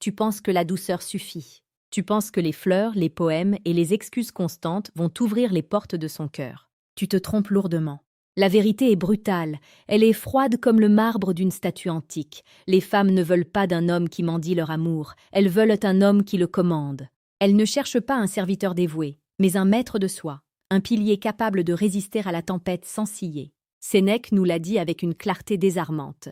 Tu penses que la douceur suffit. Tu penses que les fleurs, les poèmes et les excuses constantes vont t'ouvrir les portes de son cœur. Tu te trompes lourdement. La vérité est brutale, elle est froide comme le marbre d'une statue antique. Les femmes ne veulent pas d'un homme qui mendie leur amour, elles veulent un homme qui le commande. Elles ne cherchent pas un serviteur dévoué, mais un maître de soi, un pilier capable de résister à la tempête sans ciller. Sénèque nous l'a dit avec une clarté désarmante.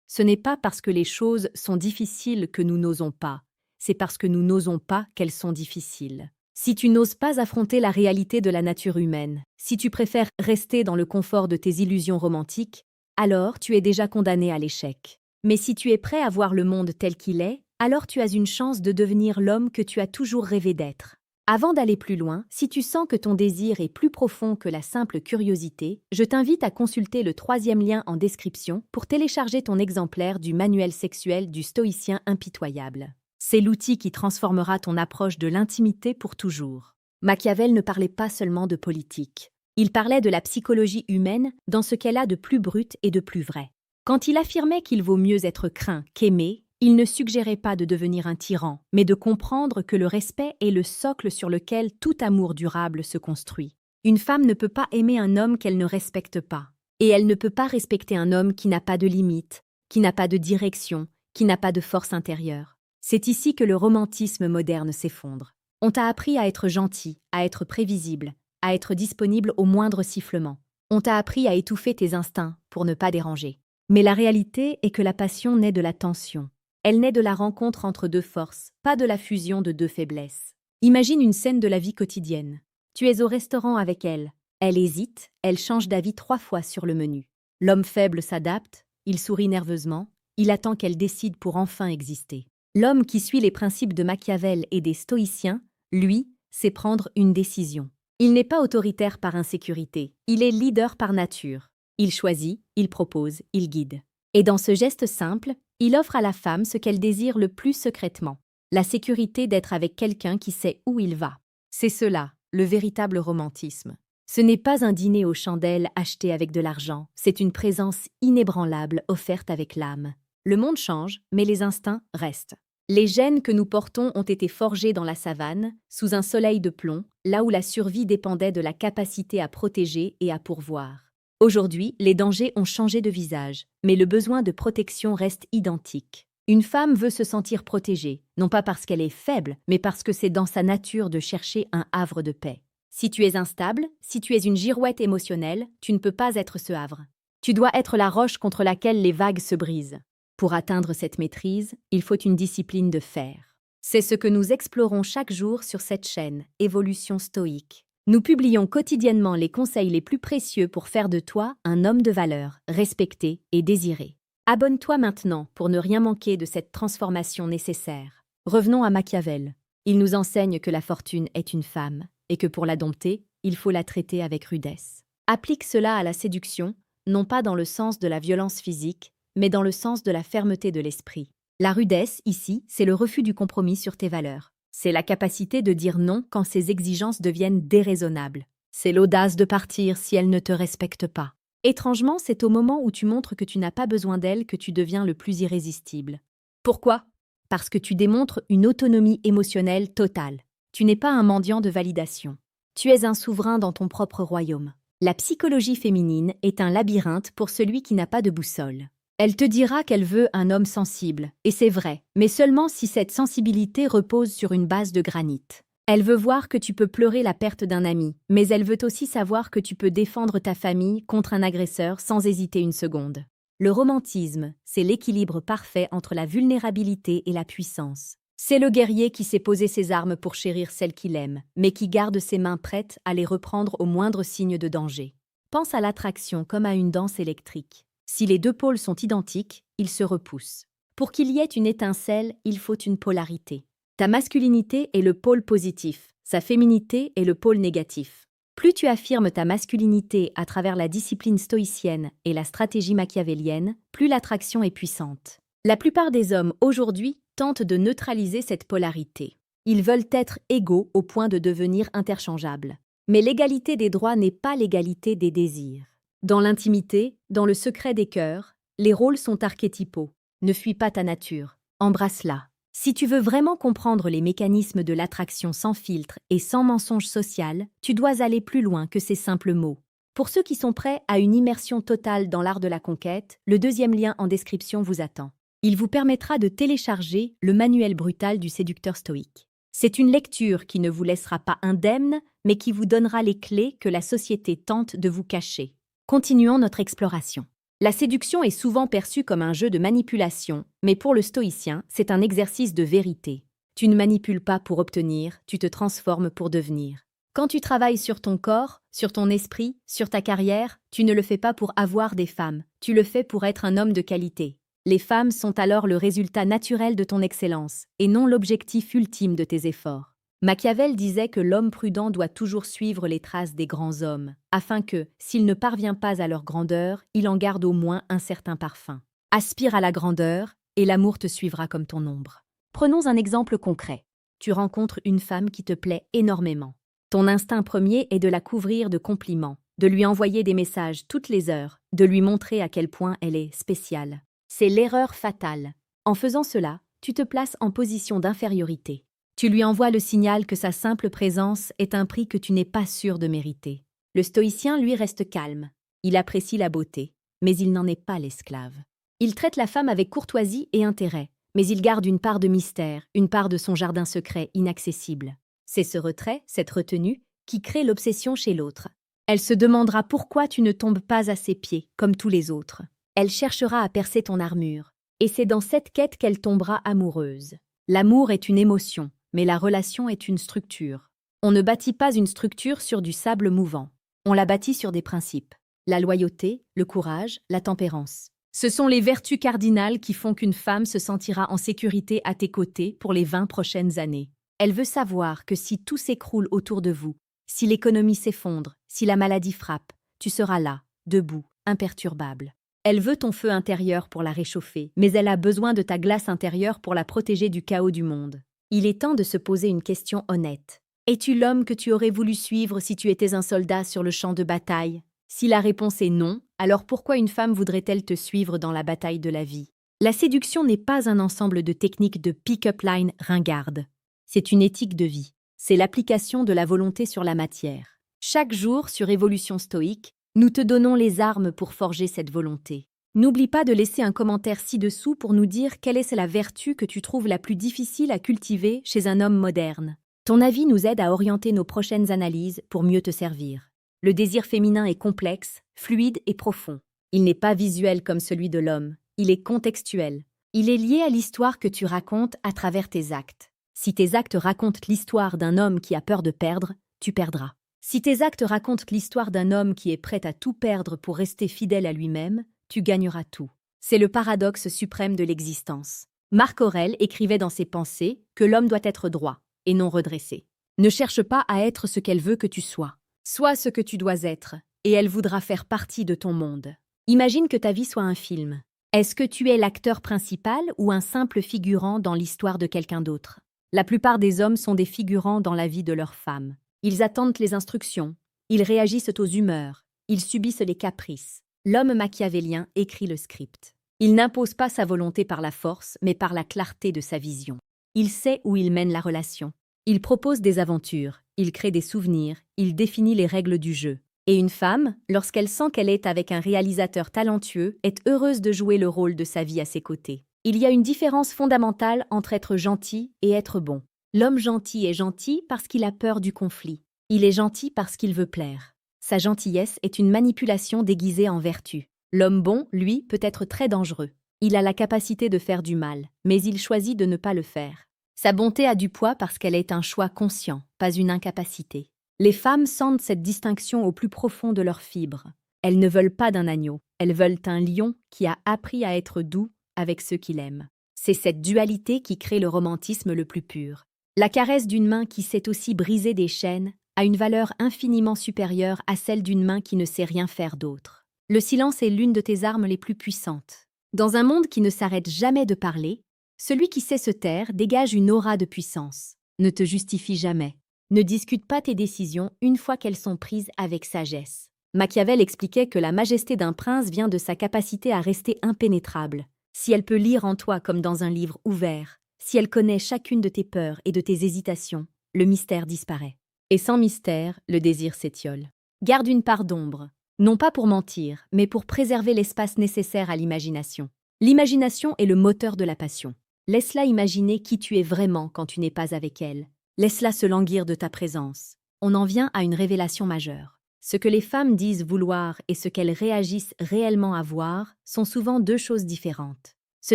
Ce n'est pas parce que les choses sont difficiles que nous n'osons pas, c'est parce que nous n'osons pas qu'elles sont difficiles. Si tu n'oses pas affronter la réalité de la nature humaine, si tu préfères rester dans le confort de tes illusions romantiques, alors tu es déjà condamné à l'échec. Mais si tu es prêt à voir le monde tel qu'il est, alors tu as une chance de devenir l'homme que tu as toujours rêvé d'être. Avant d'aller plus loin, si tu sens que ton désir est plus profond que la simple curiosité, je t'invite à consulter le 3e lien en description pour télécharger ton exemplaire du manuel sexuel du stoïcien impitoyable. C'est l'outil qui transformera ton approche de l'intimité pour toujours. Machiavel ne parlait pas seulement de politique. Il parlait de la psychologie humaine dans ce qu'elle a de plus brut et de plus vrai. Quand il affirmait qu'il vaut mieux être craint qu'aimé, il ne suggérait pas de devenir un tyran, mais de comprendre que le respect est le socle sur lequel tout amour durable se construit. Une femme ne peut pas aimer un homme qu'elle ne respecte pas. Et elle ne peut pas respecter un homme qui n'a pas de limites, qui n'a pas de direction, qui n'a pas de force intérieure. C'est ici que le romantisme moderne s'effondre. On t'a appris à être gentil, à être prévisible, à être disponible au moindre sifflement. On t'a appris à étouffer tes instincts pour ne pas déranger. Mais la réalité est que la passion naît de la tension. Elle naît de la rencontre entre deux forces, pas de la fusion de deux faiblesses. Imagine une scène de la vie quotidienne. Tu es au restaurant avec elle. Elle hésite, elle change d'avis 3 fois sur le menu. L'homme faible s'adapte, il sourit nerveusement, il attend qu'elle décide pour enfin exister. L'homme qui suit les principes de Machiavel et des stoïciens, lui, sait prendre une décision. Il n'est pas autoritaire par insécurité, il est leader par nature. Il choisit, il propose, il guide. Et dans ce geste simple, il offre à la femme ce qu'elle désire le plus secrètement, la sécurité d'être avec quelqu'un qui sait où il va. C'est cela, le véritable romantisme. Ce n'est pas un dîner aux chandelles acheté avec de l'argent, c'est une présence inébranlable offerte avec l'âme. Le monde change, mais les instincts restent. Les gènes que nous portons ont été forgés dans la savane, sous un soleil de plomb, là où la survie dépendait de la capacité à protéger et à pourvoir. Aujourd'hui, les dangers ont changé de visage, mais le besoin de protection reste identique. Une femme veut se sentir protégée, non pas parce qu'elle est faible, mais parce que c'est dans sa nature de chercher un havre de paix. Si tu es instable, si tu es une girouette émotionnelle, tu ne peux pas être ce havre. Tu dois être la roche contre laquelle les vagues se brisent. Pour atteindre cette maîtrise, il faut une discipline de fer. C'est ce que nous explorons chaque jour sur cette chaîne, Évolution Stoïque. Nous publions quotidiennement les conseils les plus précieux pour faire de toi un homme de valeur, respecté et désiré. Abonne-toi maintenant pour ne rien manquer de cette transformation nécessaire. Revenons à Machiavel. Il nous enseigne que la fortune est une femme et que pour la dompter, il faut la traiter avec rudesse. Applique cela à la séduction, non pas dans le sens de la violence physique, mais dans le sens de la fermeté de l'esprit. La rudesse, ici, c'est le refus du compromis sur tes valeurs. C'est la capacité de dire non quand ses exigences deviennent déraisonnables. C'est l'audace de partir si elle ne te respecte pas. Étrangement, c'est au moment où tu montres que tu n'as pas besoin d'elle que tu deviens le plus irrésistible. Pourquoi ? Parce que tu démontres une autonomie émotionnelle totale. Tu n'es pas un mendiant de validation. Tu es un souverain dans ton propre royaume. La psychologie féminine est un labyrinthe pour celui qui n'a pas de boussole. Elle te dira qu'elle veut un homme sensible, et c'est vrai, mais seulement si cette sensibilité repose sur une base de granit. Elle veut voir que tu peux pleurer la perte d'un ami, mais elle veut aussi savoir que tu peux défendre ta famille contre un agresseur sans hésiter une seconde. Le romantisme, c'est l'équilibre parfait entre la vulnérabilité et la puissance. C'est le guerrier qui sait poser ses armes pour chérir celle qu'il aime, mais qui garde ses mains prêtes à les reprendre au moindre signe de danger. Pense à l'attraction comme à une danse électrique. Si les deux pôles sont identiques, ils se repoussent. Pour qu'il y ait une étincelle, il faut une polarité. Ta masculinité est le pôle positif, sa féminité est le pôle négatif. Plus tu affirmes ta masculinité à travers la discipline stoïcienne et la stratégie machiavélienne, plus l'attraction est puissante. La plupart des hommes aujourd'hui tentent de neutraliser cette polarité. Ils veulent être égaux au point de devenir interchangeables. Mais l'égalité des droits n'est pas l'égalité des désirs. Dans l'intimité, dans le secret des cœurs, les rôles sont archétypaux. Ne fuis pas ta nature, embrasse-la. Si tu veux vraiment comprendre les mécanismes de l'attraction sans filtre et sans mensonge social, tu dois aller plus loin que ces simples mots. Pour ceux qui sont prêts à une immersion totale dans l'art de la conquête, le deuxième lien en description vous attend. Il vous permettra de télécharger le manuel brutal du séducteur stoïque. C'est une lecture qui ne vous laissera pas indemne, mais qui vous donnera les clés que la société tente de vous cacher. Continuons notre exploration. La séduction est souvent perçue comme un jeu de manipulation, mais pour le stoïcien, c'est un exercice de vérité. Tu ne manipules pas pour obtenir, tu te transformes pour devenir. Quand tu travailles sur ton corps, sur ton esprit, sur ta carrière, tu ne le fais pas pour avoir des femmes, tu le fais pour être un homme de qualité. Les femmes sont alors le résultat naturel de ton excellence, et non l'objectif ultime de tes efforts. Machiavel disait que l'homme prudent doit toujours suivre les traces des grands hommes, afin que, s'il ne parvient pas à leur grandeur, il en garde au moins un certain parfum. Aspire à la grandeur, et l'amour te suivra comme ton ombre. Prenons un exemple concret. Tu rencontres une femme qui te plaît énormément. Ton instinct premier est de la couvrir de compliments, de lui envoyer des messages toutes les heures, de lui montrer à quel point elle est spéciale. C'est l'erreur fatale. En faisant cela, tu te places en position d'infériorité. Tu lui envoies le signal que sa simple présence est un prix que tu n'es pas sûr de mériter. Le stoïcien, lui, reste calme. Il apprécie la beauté, mais il n'en est pas l'esclave. Il traite la femme avec courtoisie et intérêt, mais il garde une part de mystère, une part de son jardin secret inaccessible. C'est ce retrait, cette retenue, qui crée l'obsession chez l'autre. Elle se demandera pourquoi tu ne tombes pas à ses pieds, comme tous les autres. Elle cherchera à percer ton armure, et c'est dans cette quête qu'elle tombera amoureuse. L'amour est une émotion, mais la relation est une structure. On ne bâtit pas une structure sur du sable mouvant. On la bâtit sur des principes. La loyauté, le courage, la tempérance. Ce sont les vertus cardinales qui font qu'une femme se sentira en sécurité à tes côtés pour les 20 prochaines années. Elle veut savoir que si tout s'écroule autour de vous, si l'économie s'effondre, si la maladie frappe, tu seras là, debout, imperturbable. Elle veut ton feu intérieur pour la réchauffer, mais elle a besoin de ta glace intérieure pour la protéger du chaos du monde. Il est temps de se poser une question honnête. Es-tu l'homme que tu aurais voulu suivre si tu étais un soldat sur le champ de bataille? Si la réponse est non, alors pourquoi une femme voudrait-elle te suivre dans la bataille de la vie? La séduction n'est pas un ensemble de techniques de pick-up line ringarde. C'est une éthique de vie. C'est l'application de la volonté sur la matière. Chaque jour, sur Évolution Stoïque, nous te donnons les armes pour forger cette volonté. N'oublie pas de laisser un commentaire ci-dessous pour nous dire quelle est la vertu que tu trouves la plus difficile à cultiver chez un homme moderne. Ton avis nous aide à orienter nos prochaines analyses pour mieux te servir. Le désir féminin est complexe, fluide et profond. Il n'est pas visuel comme celui de l'homme, il est contextuel. Il est lié à l'histoire que tu racontes à travers tes actes. Si tes actes racontent l'histoire d'un homme qui a peur de perdre, tu perdras. Si tes actes racontent l'histoire d'un homme qui est prêt à tout perdre pour rester fidèle à lui-même, tu gagneras tout. C'est le paradoxe suprême de l'existence. Marc Aurèle écrivait dans ses pensées que l'homme doit être droit et non redressé. Ne cherche pas à être ce qu'elle veut que tu sois. Sois ce que tu dois être, et elle voudra faire partie de ton monde. Imagine que ta vie soit un film. Est-ce que tu es l'acteur principal ou un simple figurant dans l'histoire de quelqu'un d'autre? La plupart des hommes sont des figurants dans la vie de leur femme. Ils attendent les instructions, ils réagissent aux humeurs, ils subissent les caprices. L'homme machiavélien écrit le script. Il n'impose pas sa volonté par la force, mais par la clarté de sa vision. Il sait où il mène la relation. Il propose des aventures, il crée des souvenirs, il définit les règles du jeu. Et une femme, lorsqu'elle sent qu'elle est avec un réalisateur talentueux, est heureuse de jouer le rôle de sa vie à ses côtés. Il y a une différence fondamentale entre être gentil et être bon. L'homme gentil est gentil parce qu'il a peur du conflit. Il est gentil parce qu'il veut plaire. Sa gentillesse est une manipulation déguisée en vertu. L'homme bon, lui, peut être très dangereux. Il a la capacité de faire du mal, mais il choisit de ne pas le faire. Sa bonté a du poids parce qu'elle est un choix conscient, pas une incapacité. Les femmes sentent cette distinction au plus profond de leurs fibres. Elles ne veulent pas d'un agneau, elles veulent un lion qui a appris à être doux avec ceux qu'il aime. C'est cette dualité qui crée le romantisme le plus pur. La caresse d'une main qui sait aussi briser des chaînes a une valeur infiniment supérieure à celle d'une main qui ne sait rien faire d'autre. Le silence est l'une de tes armes les plus puissantes. Dans un monde qui ne s'arrête jamais de parler, celui qui sait se taire dégage une aura de puissance. Ne te justifie jamais. Ne discute pas tes décisions une fois qu'elles sont prises avec sagesse. Machiavel expliquait que la majesté d'un prince vient de sa capacité à rester impénétrable. Si elle peut lire en toi comme dans un livre ouvert, Si elle connaît chacune de tes peurs et de tes hésitations, le mystère disparaît. Et sans mystère, le désir s'étiole. Garde une part d'ombre, non pas pour mentir, mais pour préserver l'espace nécessaire à l'imagination. L'imagination est le moteur de la passion. Laisse-la imaginer qui tu es vraiment quand tu n'es pas avec elle. Laisse-la se languir de ta présence. On en vient à une révélation majeure. Ce que les femmes disent vouloir et ce qu'elles réagissent réellement à voir sont souvent deux choses différentes. Ce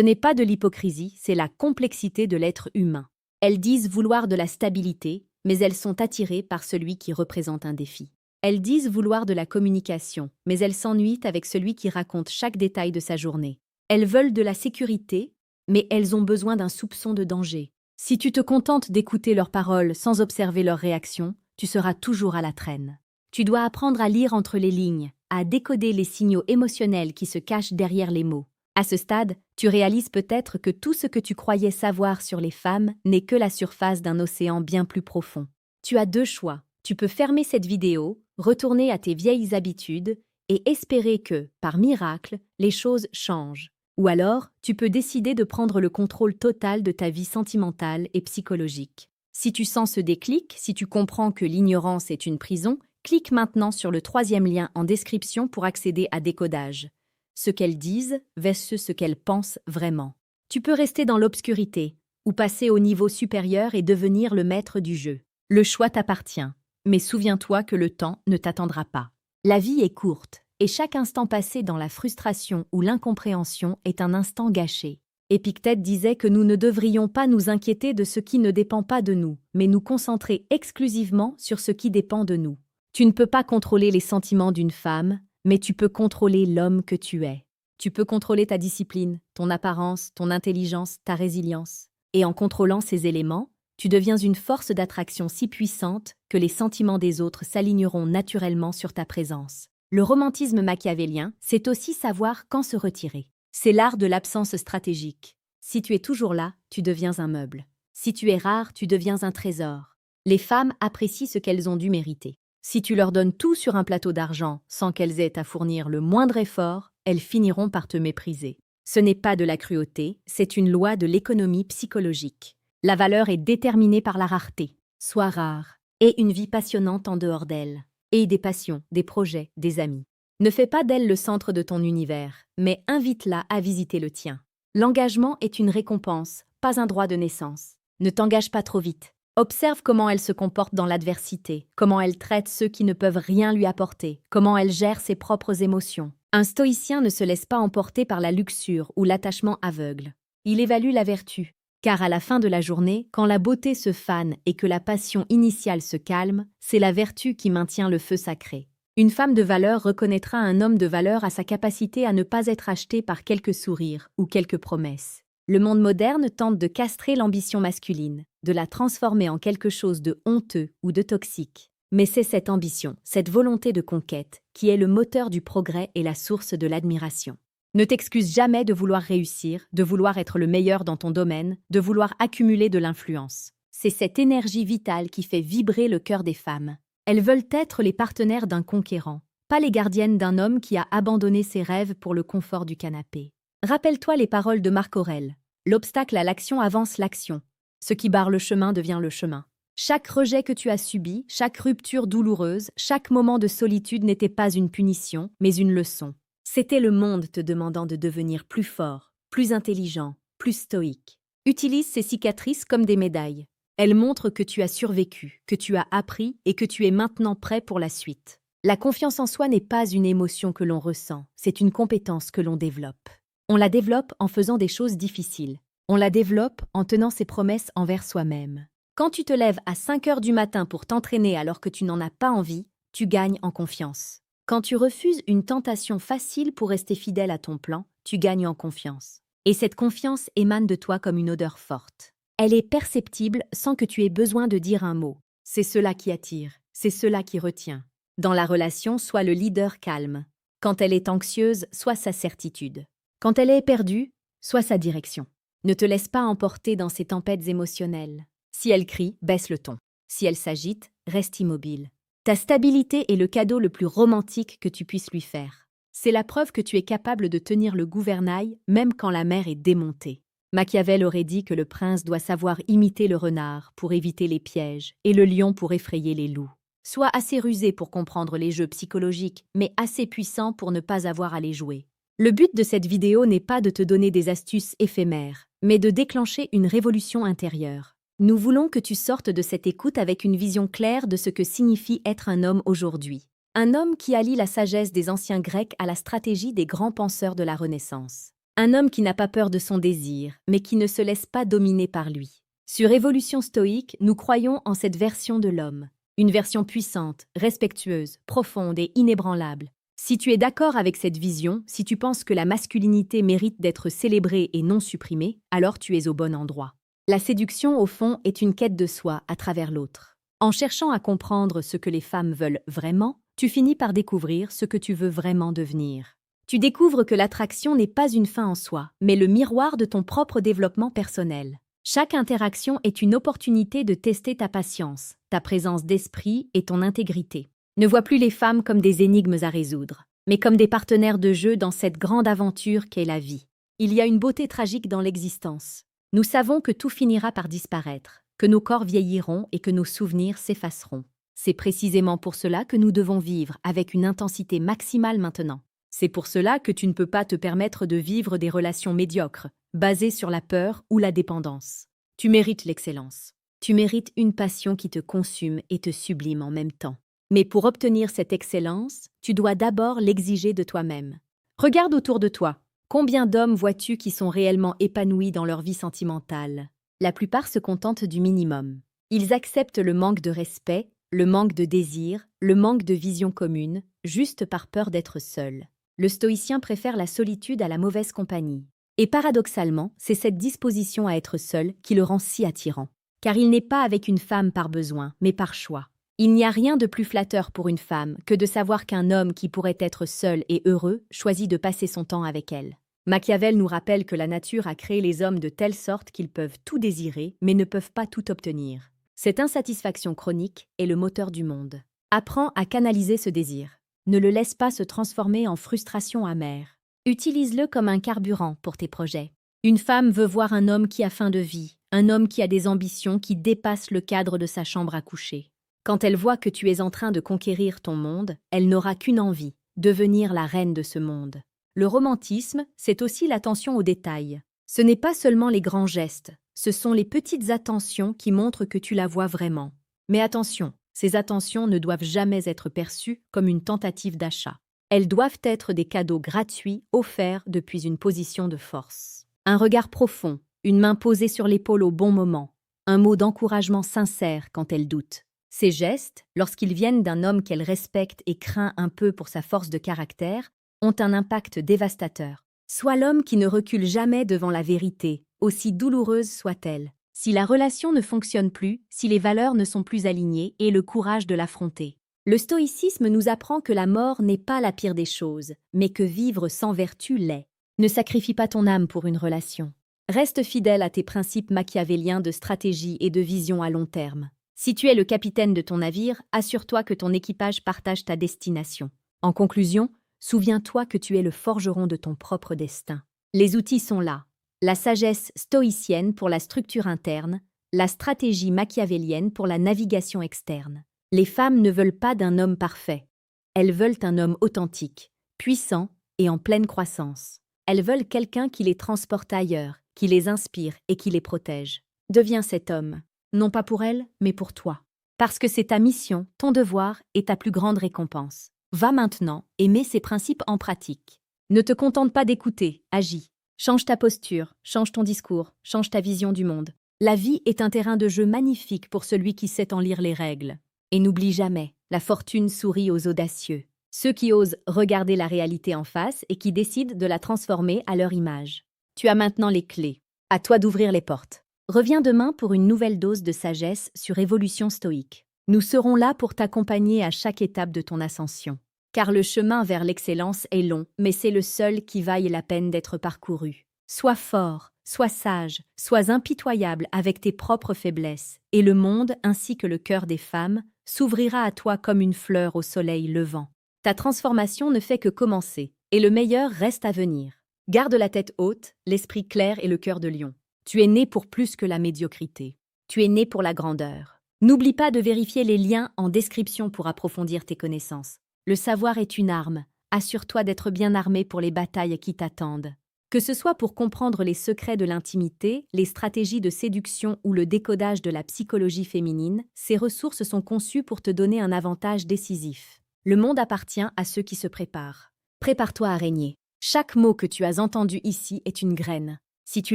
n'est pas de l'hypocrisie, c'est la complexité de l'être humain. Elles disent vouloir de la stabilité, mais elles sont attirées par celui qui représente un défi. Elles disent vouloir de la communication, mais elles s'ennuient avec celui qui raconte chaque détail de sa journée. Elles veulent de la sécurité, mais elles ont besoin d'un soupçon de danger. Si tu te contentes d'écouter leurs paroles sans observer leurs réactions, tu seras toujours à la traîne. Tu dois apprendre à lire entre les lignes, à décoder les signaux émotionnels qui se cachent derrière les mots. À ce stade, tu réalises peut-être que tout ce que tu croyais savoir sur les femmes n'est que la surface d'un océan bien plus profond. Tu as deux choix. Tu peux fermer cette vidéo, retourner à tes vieilles habitudes et espérer que, par miracle, les choses changent. Ou alors, tu peux décider de prendre le contrôle total de ta vie sentimentale et psychologique. Si tu sens ce déclic, si tu comprends que l'ignorance est une prison, clique maintenant sur le 3e lien en description pour accéder à Décodage. Ce qu'elles disent versus ce qu'elles pensent vraiment. Tu peux rester dans l'obscurité ou passer au niveau supérieur et devenir le maître du jeu. Le choix t'appartient, mais souviens-toi que le temps ne t'attendra pas. La vie est courte et chaque instant passé dans la frustration ou l'incompréhension est un instant gâché. Épictète disait que nous ne devrions pas nous inquiéter de ce qui ne dépend pas de nous, mais nous concentrer exclusivement sur ce qui dépend de nous. Tu ne peux pas contrôler les sentiments d'une femme, mais tu peux contrôler l'homme que tu es. Tu peux contrôler ta discipline, ton apparence, ton intelligence, ta résilience. Et en contrôlant ces éléments, tu deviens une force d'attraction si puissante que les sentiments des autres s'aligneront naturellement sur ta présence. Le romantisme machiavélien, c'est aussi savoir quand se retirer. C'est l'art de l'absence stratégique. Si tu es toujours là, tu deviens un meuble. Si tu es rare, tu deviens un trésor. Les femmes apprécient ce qu'elles ont dû mériter. Si tu leur donnes tout sur un plateau d'argent sans qu'elles aient à fournir le moindre effort, elles finiront par te mépriser. Ce n'est pas de la cruauté, c'est une loi de l'économie psychologique. La valeur est déterminée par la rareté. Sois rare. Aie une vie passionnante en dehors d'elle. Aie des passions, des projets, des amis. Ne fais pas d'elle le centre de ton univers, mais invite-la à visiter le tien. L'engagement est une récompense, pas un droit de naissance. Ne t'engage pas trop vite. Observe comment elle se comporte dans l'adversité, comment elle traite ceux qui ne peuvent rien lui apporter, comment elle gère ses propres émotions. Un stoïcien ne se laisse pas emporter par la luxure ou l'attachement aveugle. Il évalue la vertu, car à la fin de la journée, quand la beauté se fane et que la passion initiale se calme, c'est la vertu qui maintient le feu sacré. Une femme de valeur reconnaîtra un homme de valeur à sa capacité à ne pas être acheté par quelques sourires ou quelques promesses. Le monde moderne tente de castrer l'ambition masculine, de la transformer en quelque chose de honteux ou de toxique. Mais c'est cette ambition, cette volonté de conquête, qui est le moteur du progrès et la source de l'admiration. Ne t'excuse jamais de vouloir réussir, de vouloir être le meilleur dans ton domaine, de vouloir accumuler de l'influence. C'est cette énergie vitale qui fait vibrer le cœur des femmes. Elles veulent être les partenaires d'un conquérant, pas les gardiennes d'un homme qui a abandonné ses rêves pour le confort du canapé. Rappelle-toi les paroles de Marc Aurèle. L'obstacle à l'action avance l'action. Ce qui barre le chemin devient le chemin. Chaque rejet que tu as subi, chaque rupture douloureuse, chaque moment de solitude n'était pas une punition, mais une leçon. C'était le monde te demandant de devenir plus fort, plus intelligent, plus stoïque. Utilise ces cicatrices comme des médailles. Elles montrent que tu as survécu, que tu as appris et que tu es maintenant prêt pour la suite. La confiance en soi n'est pas une émotion que l'on ressent, c'est une compétence que l'on développe. On la développe en faisant des choses difficiles. On la développe en tenant ses promesses envers soi-même. Quand tu te lèves à 5 heures du matin pour t'entraîner alors que tu n'en as pas envie, tu gagnes en confiance. Quand tu refuses une tentation facile pour rester fidèle à ton plan, tu gagnes en confiance. Et cette confiance émane de toi comme une odeur forte. Elle est perceptible sans que tu aies besoin de dire un mot. C'est cela qui attire, c'est cela qui retient. Dans la relation, sois le leader calme. Quand elle est anxieuse, sois sa certitude. Quand elle est perdue, sois sa direction. Ne te laisse pas emporter dans ces tempêtes émotionnelles. Si elle crie, baisse le ton. Si elle s'agite, reste immobile. Ta stabilité est le cadeau le plus romantique que tu puisses lui faire. C'est la preuve que tu es capable de tenir le gouvernail même quand la mer est démontée. Machiavel aurait dit que le prince doit savoir imiter le renard pour éviter les pièges et le lion pour effrayer les loups. Sois assez rusé pour comprendre les jeux psychologiques, mais assez puissant pour ne pas avoir à les jouer. Le but de cette vidéo n'est pas de te donner des astuces éphémères, mais de déclencher une révolution intérieure. Nous voulons que tu sortes de cette écoute avec une vision claire de ce que signifie être un homme aujourd'hui. Un homme qui allie la sagesse des anciens Grecs à la stratégie des grands penseurs de la Renaissance. Un homme qui n'a pas peur de son désir, mais qui ne se laisse pas dominer par lui. Sur Évolution stoïque, nous croyons en cette version de l'homme. Une version puissante, respectueuse, profonde et inébranlable. Si tu es d'accord avec cette vision, si tu penses que la masculinité mérite d'être célébrée et non supprimée, alors tu es au bon endroit. La séduction, au fond, est une quête de soi à travers l'autre. En cherchant à comprendre ce que les femmes veulent vraiment, tu finis par découvrir ce que tu veux vraiment devenir. Tu découvres que l'attraction n'est pas une fin en soi, mais le miroir de ton propre développement personnel. Chaque interaction est une opportunité de tester ta patience, ta présence d'esprit et ton intégrité. Ne vois plus les femmes comme des énigmes à résoudre, mais comme des partenaires de jeu dans cette grande aventure qu'est la vie. Il y a une beauté tragique dans l'existence. Nous savons que tout finira par disparaître, que nos corps vieilliront et que nos souvenirs s'effaceront. C'est précisément pour cela que nous devons vivre avec une intensité maximale maintenant. C'est pour cela que tu ne peux pas te permettre de vivre des relations médiocres, basées sur la peur ou la dépendance. Tu mérites l'excellence. Tu mérites une passion qui te consume et te sublime en même temps. Mais pour obtenir cette excellence, tu dois d'abord l'exiger de toi-même. Regarde autour de toi. Combien d'hommes vois-tu qui sont réellement épanouis dans leur vie sentimentale? La plupart se contentent du minimum. Ils acceptent le manque de respect, le manque de désir, le manque de vision commune, juste par peur d'être seul. Le stoïcien préfère la solitude à la mauvaise compagnie. Et paradoxalement, c'est cette disposition à être seul qui le rend si attirant. Car il n'est pas avec une femme par besoin, mais par choix. Il n'y a rien de plus flatteur pour une femme que de savoir qu'un homme qui pourrait être seul et heureux choisit de passer son temps avec elle. Machiavel nous rappelle que la nature a créé les hommes de telle sorte qu'ils peuvent tout désirer, mais ne peuvent pas tout obtenir. Cette insatisfaction chronique est le moteur du monde. Apprends à canaliser ce désir. Ne le laisse pas se transformer en frustration amère. Utilise-le comme un carburant pour tes projets. Une femme veut voir un homme qui a faim de vie, un homme qui a des ambitions qui dépassent le cadre de sa chambre à coucher. Quand elle voit que tu es en train de conquérir ton monde, elle n'aura qu'une envie, devenir la reine de ce monde. Le romantisme, c'est aussi l'attention aux détails. Ce n'est pas seulement les grands gestes, ce sont les petites attentions qui montrent que tu la vois vraiment. Mais attention, ces attentions ne doivent jamais être perçues comme une tentative d'achat. Elles doivent être des cadeaux gratuits offerts depuis une position de force. Un regard profond, une main posée sur l'épaule au bon moment, un mot d'encouragement sincère quand elle doute. Ces gestes, lorsqu'ils viennent d'un homme qu'elle respecte et craint un peu pour sa force de caractère, ont un impact dévastateur. Sois l'homme qui ne recule jamais devant la vérité, aussi douloureuse soit-elle. Si la relation ne fonctionne plus, si les valeurs ne sont plus alignées, aie le courage de l'affronter. Le stoïcisme nous apprend que la mort n'est pas la pire des choses, mais que vivre sans vertu l'est. Ne sacrifie pas ton âme pour une relation. Reste fidèle à tes principes machiavéliens de stratégie et de vision à long terme. Si tu es le capitaine de ton navire, assure-toi que ton équipage partage ta destination. En conclusion, souviens-toi que tu es le forgeron de ton propre destin. Les outils sont là. La sagesse stoïcienne pour la structure interne, la stratégie machiavélienne pour la navigation externe. Les femmes ne veulent pas d'un homme parfait. Elles veulent un homme authentique, puissant et en pleine croissance. Elles veulent quelqu'un qui les transporte ailleurs, qui les inspire et qui les protège. Deviens cet homme. Non pas pour elle, mais pour toi. Parce que c'est ta mission, ton devoir et ta plus grande récompense. Va maintenant et mets ces principes en pratique. Ne te contente pas d'écouter, agis. Change ta posture, change ton discours, change ta vision du monde. La vie est un terrain de jeu magnifique pour celui qui sait en lire les règles. Et n'oublie jamais, la fortune sourit aux audacieux. Ceux qui osent regarder la réalité en face et qui décident de la transformer à leur image. Tu as maintenant les clés. À toi d'ouvrir les portes. Reviens demain pour une nouvelle dose de sagesse sur Évolution stoïque. Nous serons là pour t'accompagner à chaque étape de ton ascension. Car le chemin vers l'excellence est long, mais c'est le seul qui vaille la peine d'être parcouru. Sois fort, sois sage, sois impitoyable avec tes propres faiblesses, et le monde, ainsi que le cœur des femmes, s'ouvrira à toi comme une fleur au soleil levant. Ta transformation ne fait que commencer, et le meilleur reste à venir. Garde la tête haute, l'esprit clair et le cœur de lion. Tu es né pour plus que la médiocrité. Tu es né pour la grandeur. N'oublie pas de vérifier les liens en description pour approfondir tes connaissances. Le savoir est une arme. Assure-toi d'être bien armé pour les batailles qui t'attendent. Que ce soit pour comprendre les secrets de l'intimité, les stratégies de séduction ou le décodage de la psychologie féminine, ces ressources sont conçues pour te donner un avantage décisif. Le monde appartient à ceux qui se préparent. Prépare-toi à régner. Chaque mot que tu as entendu ici est une graine. Si tu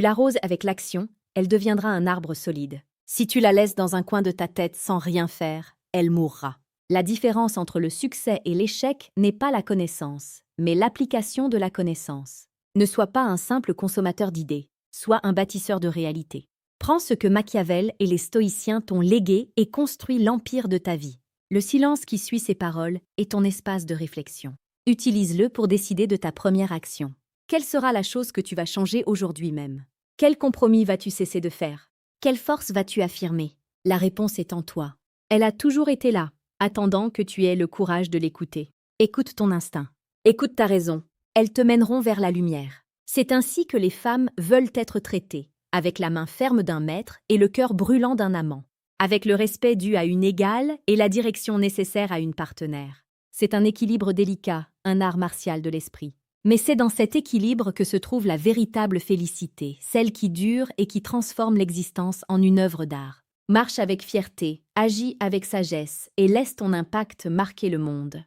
l'arroses avec l'action, elle deviendra un arbre solide. Si tu la laisses dans un coin de ta tête sans rien faire, elle mourra. La différence entre le succès et l'échec n'est pas la connaissance, mais l'application de la connaissance. Ne sois pas un simple consommateur d'idées, sois un bâtisseur de réalité. Prends ce que Machiavel et les stoïciens t'ont légué et construis l'empire de ta vie. Le silence qui suit ces paroles est ton espace de réflexion. Utilise-le pour décider de ta première action. Quelle sera la chose que tu vas changer aujourd'hui même? Quel compromis vas-tu cesser de faire? Quelle force vas-tu affirmer? La réponse est en toi. Elle a toujours été là, attendant que tu aies le courage de l'écouter. Écoute ton instinct. Écoute ta raison. Elles te mèneront vers la lumière. C'est ainsi que les femmes veulent être traitées, avec la main ferme d'un maître et le cœur brûlant d'un amant, avec le respect dû à une égale et la direction nécessaire à une partenaire. C'est un équilibre délicat, un art martial de l'esprit. Mais c'est dans cet équilibre que se trouve la véritable félicité, celle qui dure et qui transforme l'existence en une œuvre d'art. Marche avec fierté, agis avec sagesse et laisse ton impact marquer le monde.